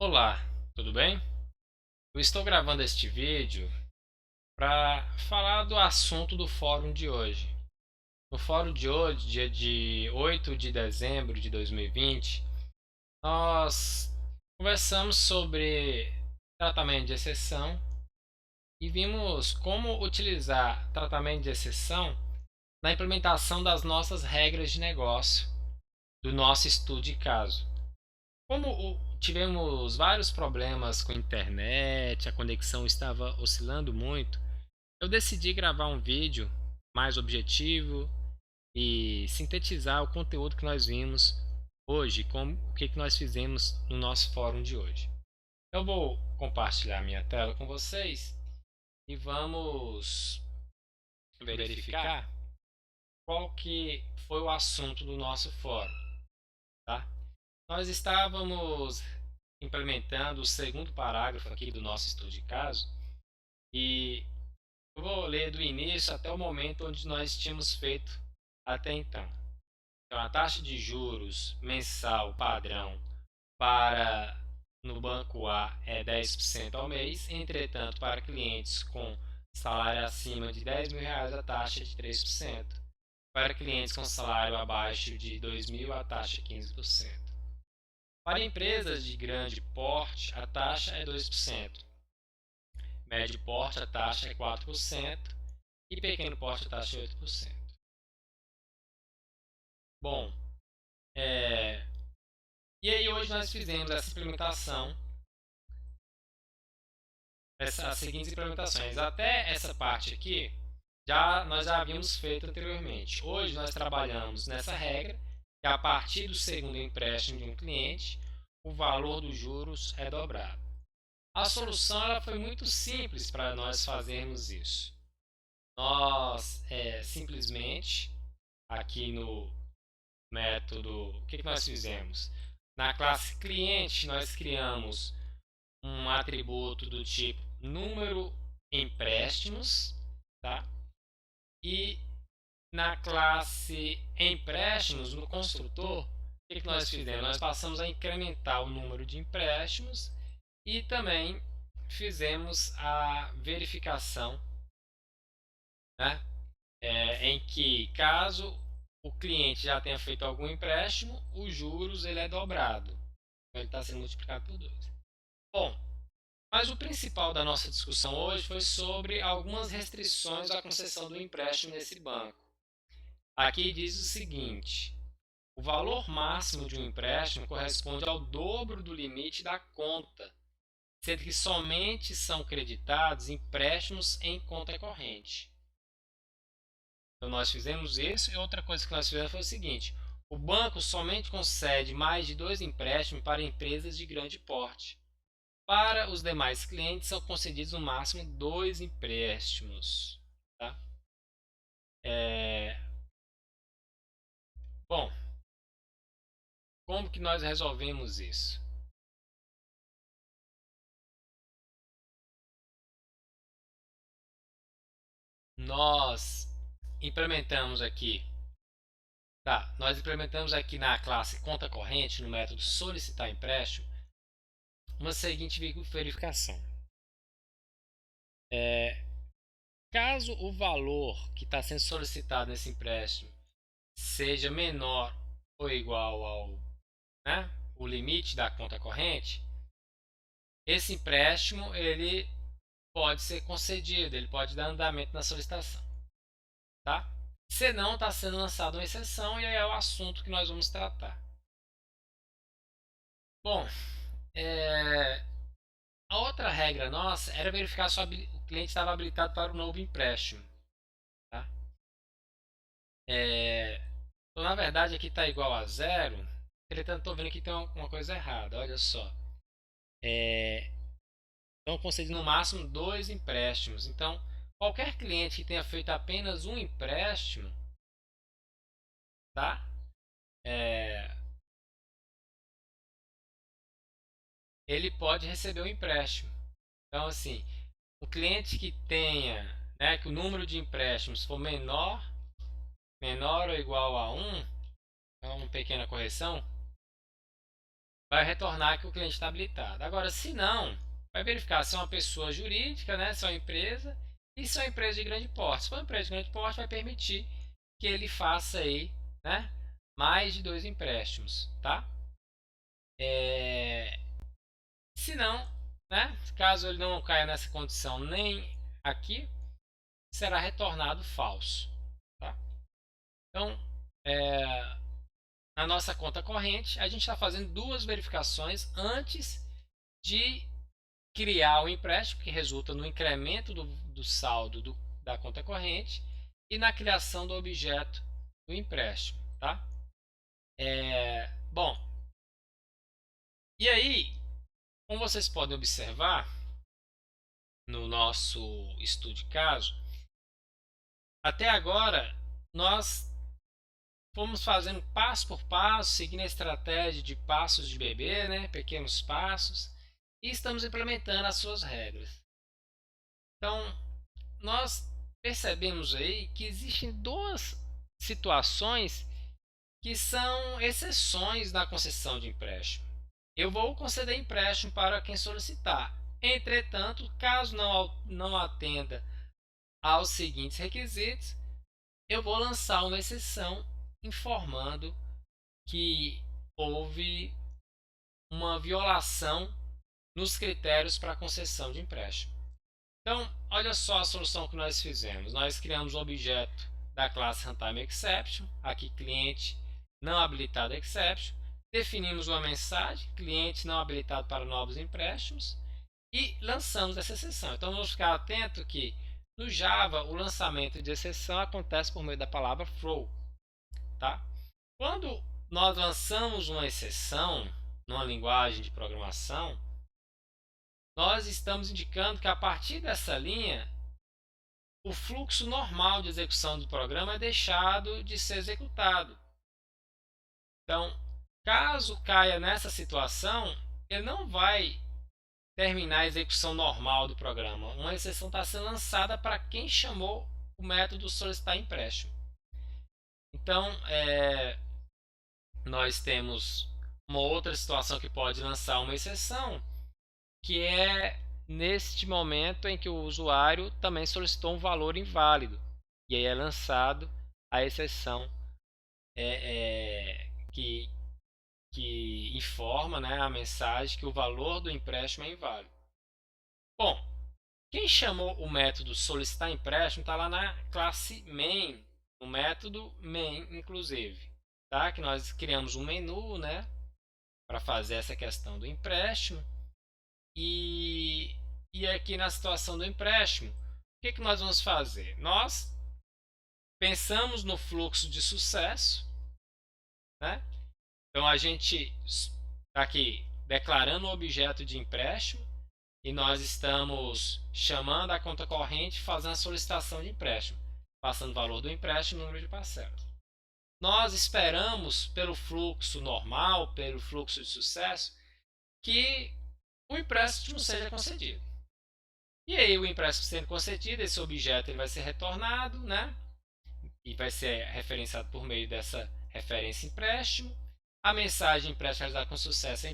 Olá, tudo bem? Eu estou gravando este vídeo para falar do assunto do fórum de hoje. No fórum de hoje, dia de 8 de dezembro de 2020, nós conversamos sobre tratamento de exceção e vimos como utilizar tratamento de exceção na implementação das nossas regras de negócio, do nosso estudo de caso. Tivemos vários problemas com a internet, a conexão estava oscilando muito, eu decidi gravar um vídeo mais objetivo e sintetizar o conteúdo que nós vimos hoje, como o que nós fizemos no nosso fórum de hoje. Eu vou compartilhar minha tela com vocês e vamos verificar qual que foi o assunto do nosso fórum, tá? Nós estávamos implementando o segundo parágrafo aqui do nosso estudo de caso e eu vou ler do início até o momento onde nós tínhamos feito até então. Então, a taxa de juros mensal padrão para no banco A é 10% ao mês, entretanto, para clientes com salário acima de R$ 10.000 a taxa é de 3%. Para clientes com salário abaixo de 2.000 a taxa é 15%. Para empresas de grande porte, a taxa é 2%. Médio porte, a taxa é 4%. E pequeno porte, a taxa é 8%. Bom, é... e aí hoje nós fizemos essa implementação, as seguintes implementações. Até essa parte aqui, nós já havíamos feito anteriormente. Hoje nós trabalhamos nessa regra, que a partir do segundo empréstimo de um cliente, o valor dos juros é dobrado. A solução ela foi muito simples para nós fazermos isso. Nós simplesmente, aqui no método, o que nós fizemos? Na classe cliente, nós criamos um atributo do tipo número empréstimos, tá? E na classe empréstimos, no construtor, o que nós fizemos? Nós passamos a incrementar o número de empréstimos e também fizemos a verificação, né? Em que caso o cliente já tenha feito algum empréstimo, os juros ele é dobrado. Então, ele está sendo multiplicado por 2. Bom, mas o principal da nossa discussão hoje foi sobre algumas restrições à concessão do empréstimo nesse banco. Aqui diz o seguinte: o valor máximo de um empréstimo corresponde ao dobro do limite da conta, sendo que somente são creditados empréstimos em conta corrente. Então nós fizemos isso, e outra coisa que nós fizemos foi o seguinte: o banco somente concede mais de 2 empréstimos para empresas de grande porte. Para os demais clientes são concedidos no máximo 2 empréstimos. Tá? É... Bom, como que nós resolvemos isso? Nós implementamos aqui, nós implementamos aqui na classe conta corrente, no método solicitar empréstimo, uma seguinte verificação. Caso o valor que está sendo solicitado nesse empréstimo seja menor ou igual ao, o limite da conta corrente, esse empréstimo ele pode ser concedido, ele pode dar andamento na solicitação, tá? Se não, está sendo lançada uma exceção e aí é o assunto que nós vamos tratar. Bom, a outra regra nossa era verificar se o cliente estava habilitado para o novo empréstimo. Tá? Então, na verdade, aqui está igual a zero. Entretanto, estou vendo que tem uma coisa errada. Olha só. Então, concedido no máximo 2 empréstimos. Então, qualquer cliente que tenha feito apenas um empréstimo, tá? Ele pode receber o empréstimo. Então, assim, o cliente que tenha, que o número de empréstimos for menor ou igual a 1, então uma pequena correção, vai retornar que o cliente está habilitado. Agora, se não, vai verificar se é uma pessoa jurídica, né, se é uma empresa, e se é uma empresa de grande porte. Se for uma empresa de grande porte, vai permitir que ele faça aí, né, mais de 2 empréstimos, tá? Se não, né, caso ele não caia nessa condição nem aqui, será retornado falso, tá? Então, na nossa conta corrente, a gente está fazendo 2 verificações antes de criar o empréstimo, que resulta no incremento do saldo da conta corrente e na criação do objeto do empréstimo, tá? Bom, e aí, como vocês podem observar no nosso estudo de caso, até agora nós fomos fazendo passo por passo, seguindo a estratégia de passos de bebê, né? Pequenos passos, e estamos implementando as suas regras. Então, nós percebemos aí que existem 2 situações que são exceções na concessão de empréstimo. Eu vou conceder empréstimo para quem solicitar. Entretanto, caso não atenda aos seguintes requisitos, eu vou lançar uma exceção informando que houve uma violação nos critérios para concessão de empréstimo. Então, olha só a solução que nós fizemos. Nós criamos um objeto da classe Runtime Exception, aqui cliente não habilitado exception. Definimos uma mensagem, cliente não habilitado para novos empréstimos, e lançamos essa exceção. Então, vamos ficar atento que no Java o lançamento de exceção acontece por meio da palavra throw, tá? Quando nós lançamos uma exceção numa linguagem de programação, nós estamos indicando que a partir dessa linha, o fluxo normal de execução do programa é deixado de ser executado. Então, caso caia nessa situação, ele não vai terminar a execução normal do programa. Uma exceção está sendo lançada para quem chamou o método solicitar empréstimo. Então, nós temos uma outra situação que pode lançar uma exceção, que é neste momento em que o usuário também solicitou um valor inválido. E aí é lançado a exceção que informa, né, a mensagem que o valor do empréstimo é inválido. Bom, quem chamou o método solicitar empréstimo está lá na classe main, no método main inclusive, tá? Que nós criamos um menu, né, para fazer essa questão do empréstimo. E aqui na situação do empréstimo, o que nós vamos fazer? Nós pensamos no fluxo de sucesso, né? Então a gente está aqui declarando o objeto de empréstimo e nós estamos chamando a conta corrente, fazendo a solicitação de empréstimo, passando o valor do empréstimo e o número de parcelas. Nós esperamos pelo fluxo normal, pelo fluxo de sucesso, que o empréstimo seja concedido. E aí, o empréstimo sendo concedido, esse objeto ele vai ser retornado, né? E vai ser referenciado por meio dessa referência empréstimo. A mensagem empréstimo realizado com sucesso é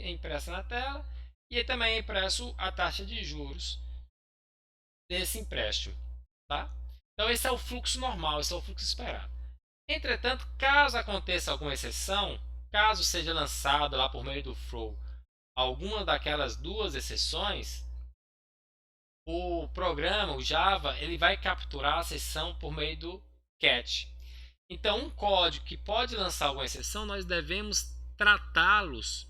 impressa na tela. E também é impresso a taxa de juros desse empréstimo. Tá? Então, esse é o fluxo normal, esse é o fluxo esperado. Entretanto, caso aconteça alguma exceção, caso seja lançado lá por meio do throw alguma daquelas 2 exceções, o programa, o Java, ele vai capturar a exceção por meio do catch. Então, um código que pode lançar alguma exceção, nós devemos tratá-los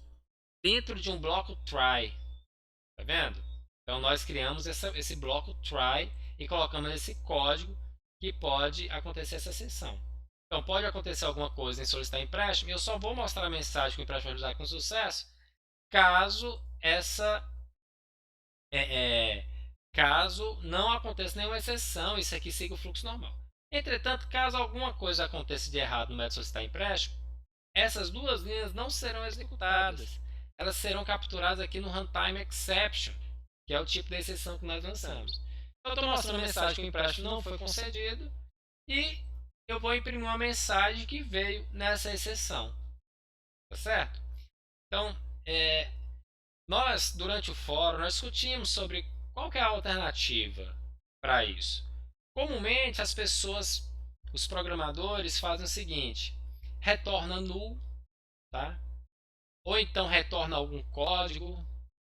dentro de um bloco try. Tá vendo? Então, nós criamos esse bloco try e colocamos esse código que pode acontecer essa exceção. Então, pode acontecer alguma coisa em solicitar empréstimo, e eu só vou mostrar a mensagem que o empréstimo foi realizado com sucesso caso caso não aconteça nenhuma exceção, isso aqui siga o fluxo normal. Entretanto, caso alguma coisa aconteça de errado no método solicitar empréstimo, essas 2 linhas não serão executadas. Elas serão capturadas aqui no Runtime Exception, que é o tipo de exceção que nós lançamos. Eu estou mostrando a mensagem que o empréstimo não foi concedido e eu vou imprimir uma mensagem que veio nessa exceção. Tá certo? Então, nós, durante o fórum, nós discutimos sobre qual que é a alternativa para isso. Comumente, as pessoas, os programadores, fazem o seguinte: retorna null, tá? Ou então retorna algum código,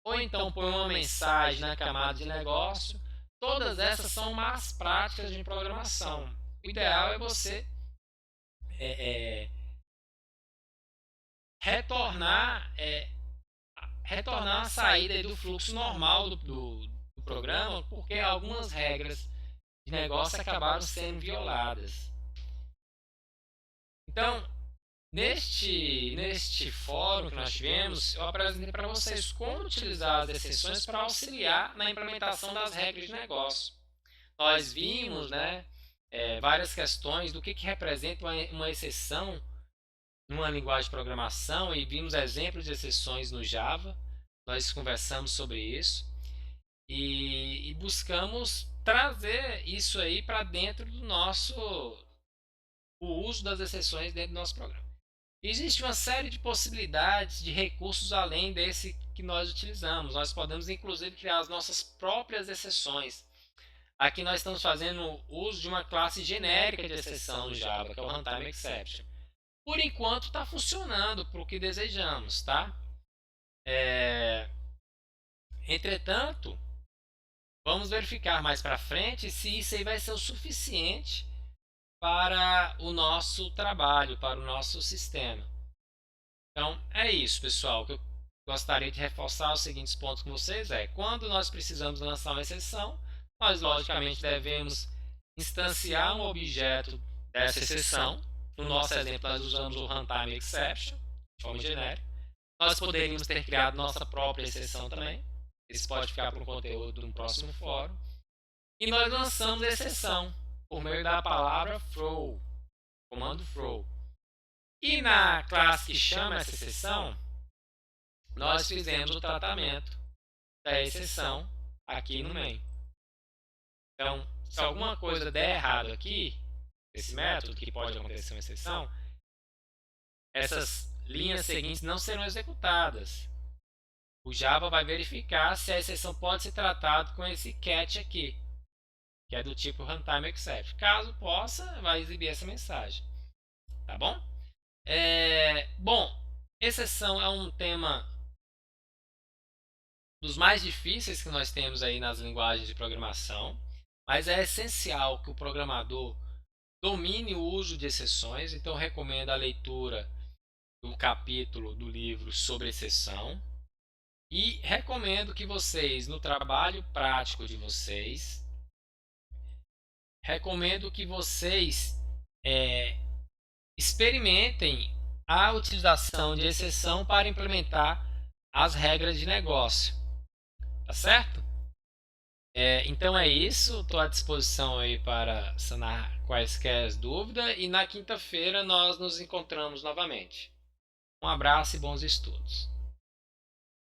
ou então põe uma mensagem na camada de negócio. Todas essas são más práticas de programação. O ideal é você é, é, retornar, retornar a saída do fluxo normal do programa, porque algumas regras de negócio acabaram sendo violadas. Então, neste fórum que nós tivemos, eu apresentei para vocês como utilizar as exceções para auxiliar na implementação das regras de negócio. Nós vimos, né, várias questões do que representa uma exceção numa linguagem de programação e vimos exemplos de exceções no Java. Nós conversamos sobre isso e buscamos trazer isso aí para dentro do o uso das exceções dentro do nosso programa. Existe uma série de possibilidades de recursos além desse que nós utilizamos. Nós podemos inclusive criar as nossas próprias exceções. Aqui nós estamos fazendo uso de uma classe genérica de exceção no Java, que é o Runtime Exception. Por enquanto está funcionando para o que desejamos, tá? Entretanto, vamos verificar mais para frente se isso aí vai ser o suficiente para o nosso trabalho, para o nosso sistema. Então, é isso, pessoal. O que eu gostaria de reforçar os seguintes pontos com vocês quando nós precisamos lançar uma exceção, nós logicamente devemos instanciar um objeto dessa exceção. No nosso exemplo, nós usamos o Runtime Exception, de forma genérica. Nós poderíamos ter criado nossa própria exceção também. Isso pode ficar para um conteúdo de um próximo fórum. E nós lançamos a exceção por meio da palavra throw, comando throw. E na classe que chama essa exceção, nós fizemos o tratamento da exceção aqui no main. Então, se alguma coisa der errado aqui, esse método, que pode acontecer uma exceção, essas linhas seguintes não serão executadas. O Java vai verificar se a exceção pode ser tratada com esse catch aqui, que é do tipo Runtime Exception. Caso possa, vai exibir essa mensagem. Tá bom? Bom, exceção é um tema dos mais difíceis que nós temos aí nas linguagens de programação, mas é essencial que o programador domine o uso de exceções. Então, eu recomendo a leitura do capítulo do livro sobre exceção e recomendo que vocês, no trabalho prático de vocês, experimentem a utilização de exceção para implementar as regras de negócio. Tá certo? Então é isso. Estou à disposição aí para sanar quaisquer dúvidas e na quinta-feira nós nos encontramos novamente. Um abraço e bons estudos.